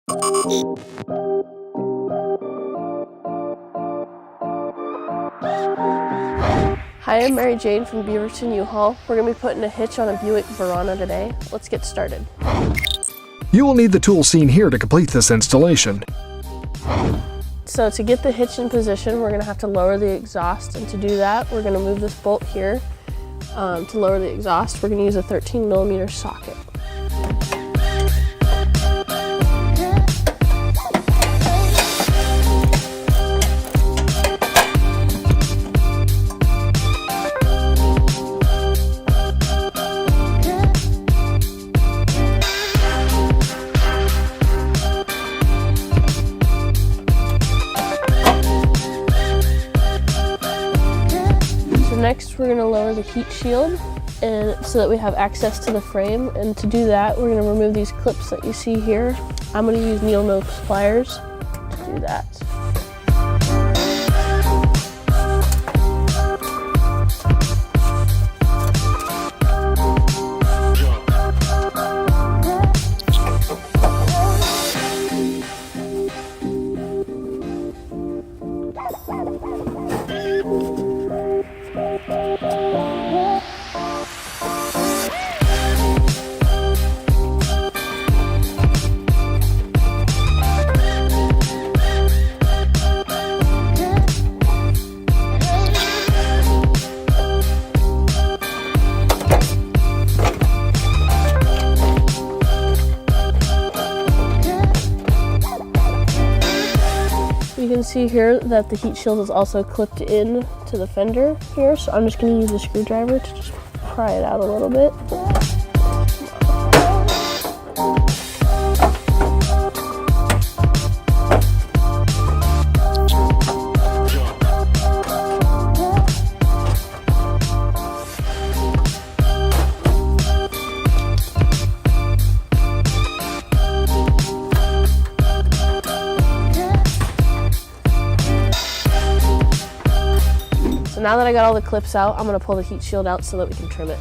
Hi, I'm Mary Jane from Beaverton U-Haul. We're going to be putting a hitch on a Buick Verano today. Let's get started. You will need the tools seen here to complete this installation. So to get the hitch in position, we're going to have to lower the exhaust, and to do that, we're going to move this bolt here. To lower the exhaust, we're going to use a 13mm socket. Next, we're going to lower the heat shield and so that we have access to the frame. And to do that, we're going to remove these clips that you see here. I'm going to use needle nose pliers to do that. You can see here that the heat shield is also clipped in to the fender here, so I'm just going to use a screwdriver to just pry it out a little bit. So now that I got all the clips out, I'm going to pull the heat shield out so that we can trim it.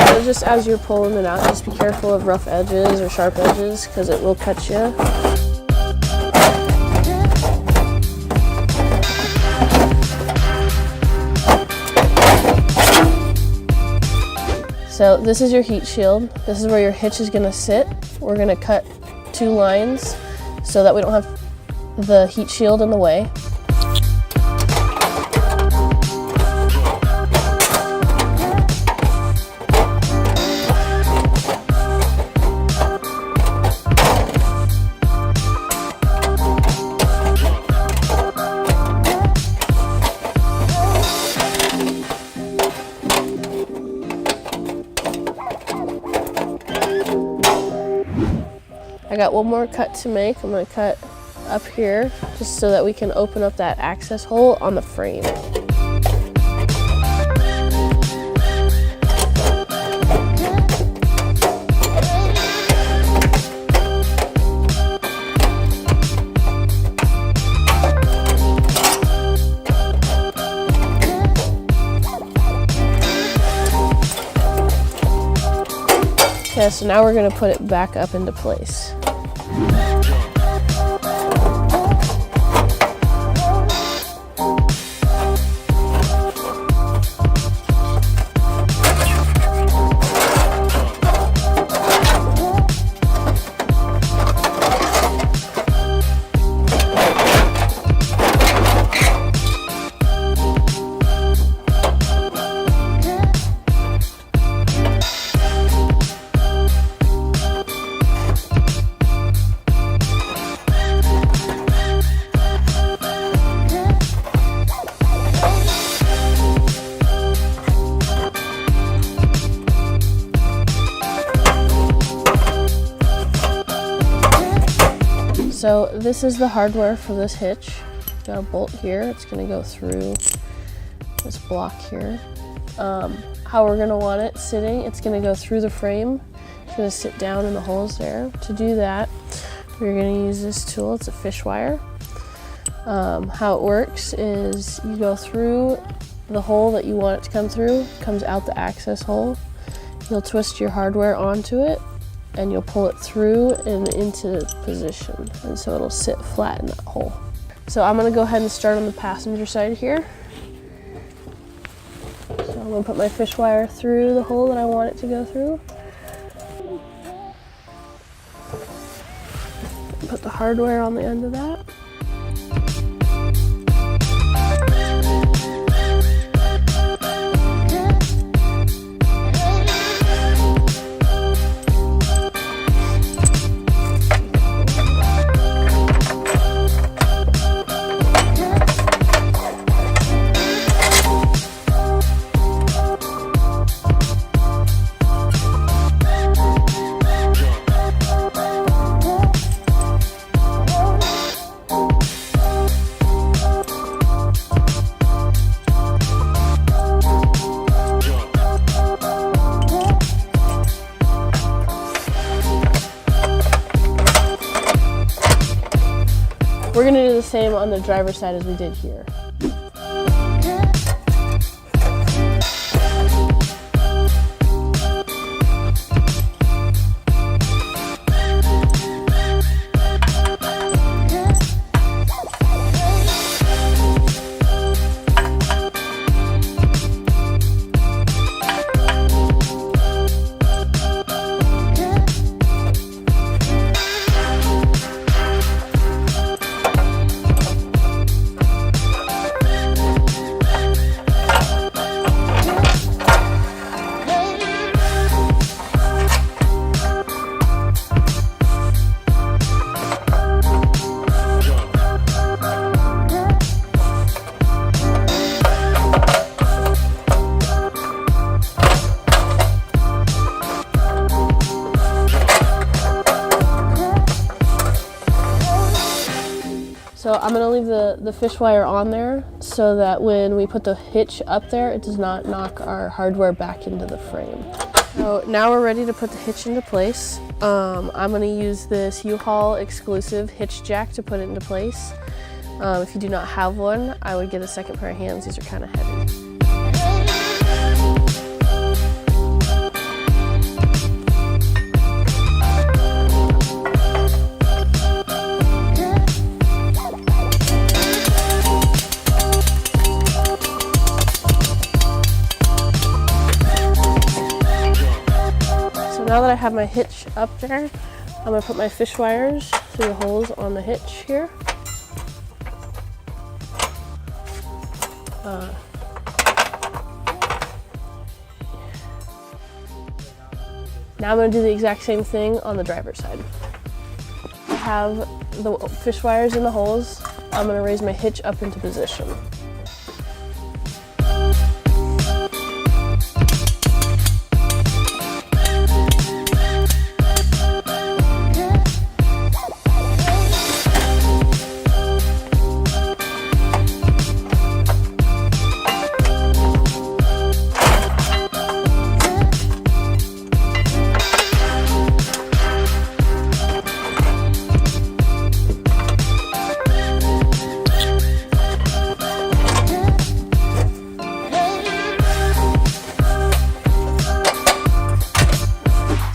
So just as you're pulling it out, just be careful of rough edges or sharp edges because it will cut you. So this is your heat shield. This is where your hitch is going to sit. We're going to cut 2 lines so that we don't have the heat shield in the way. I got one more cut to make. I'm going to cut up here just so that we can open up that access hole on the frame. Okay, so now we're going to put it back up into place. So this is the hardware for this hitch. Got a bolt here. It's going to go through this block here. How we're going to want it sitting, it's going to go through the frame. It's going to sit down in the holes there. To do that, we're going to use this tool. It's a fish wire. How it works is you go through the hole that you want it to come through comes out the access hole. You'll twist your hardware onto it and you'll pull it through and into position. And so it'll sit flat in that hole. So I'm gonna go ahead and start on the passenger side here. So I'm gonna put my fish wire through the hole that I want it to go through. Put the hardware on the end of that. We're gonna do the same on the driver's side as we did here. So I'm gonna leave the fish wire on there so that when we put the hitch up there, it does not knock our hardware back into the frame. So now we're ready to put the hitch into place. I'm gonna use this U-Haul exclusive hitch jack to put it into place. If you do not have one, I would get a second pair of hands. These are kind of heavy. Now that I have my hitch up there, I'm gonna put my fish wires through the holes on the hitch here. Now I'm gonna do the exact same thing on the driver's side. I have the fish wires in the holes. I'm gonna raise my hitch up into position.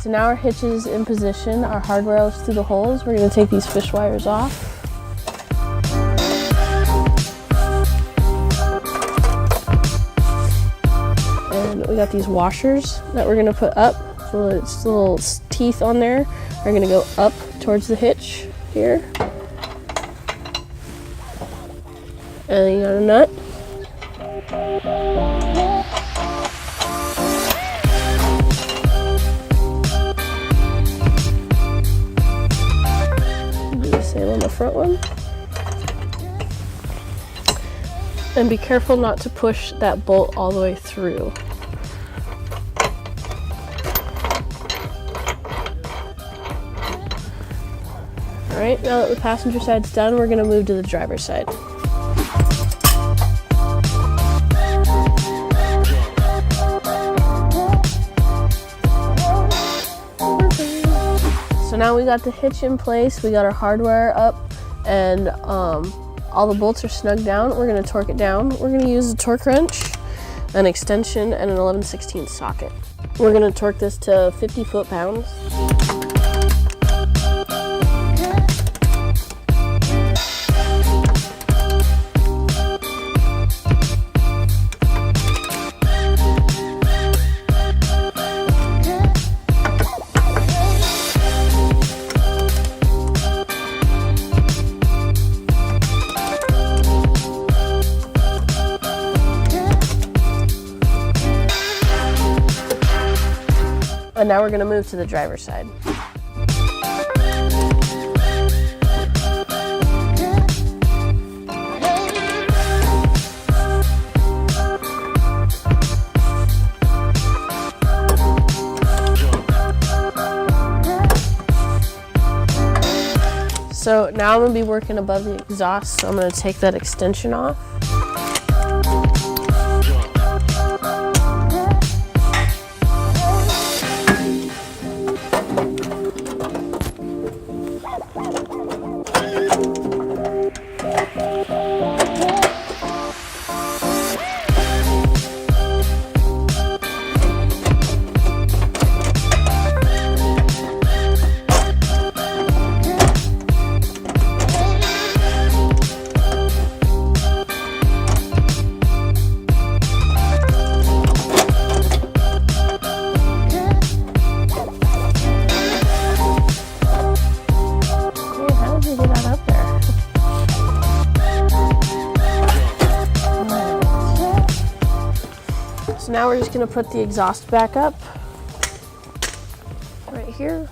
So now our hitch is in position, our hardware is through the holes. We're going to take these fish wires off. And we got these washers that we're going to put up. So it's little teeth on there are going to go up towards the hitch here. And then you got a nut. Same on the front one. And be careful not to push that bolt all the way through. All right, now that the passenger side's done, we're gonna move to the driver's side. So now we got the hitch in place, we got our hardware up, and all the bolts are snugged down. We're gonna torque it down. We're gonna use a torque wrench an extension, and an 11/16 socket. We're gonna torque this to 50 foot-pounds. And now we're going to move to the driver's side. So now I'm going to be working above the exhaust, so I'm going to take that extension off. So now we're just going to put the exhaust back up right here.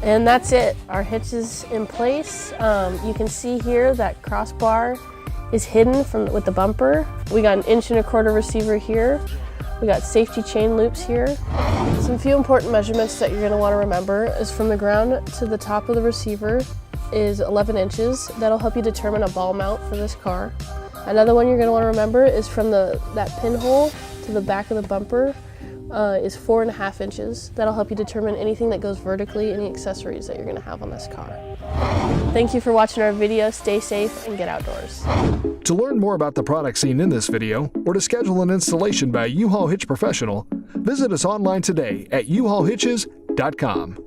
And that's it. Our hitch is in place. You can see here that crossbar is hidden with the bumper. We got an 1.25" receiver here. We got safety chain loops here. Some few important measurements that you're going to want to remember is from the ground to the top of the receiver is 11 inches. That'll help you determine a ball mount for this car. Another one you're going to want to remember is from that pinhole to the back of the bumper is 4.5 inches. That'll help you determine anything that goes vertically, any accessories that you're going to have on this car. Thank you for watching our video. Stay safe and get outdoors. To learn more about the products seen in this video, or to schedule an installation by U-Haul Hitch Professional, visit us online today at uhaulhitches.com.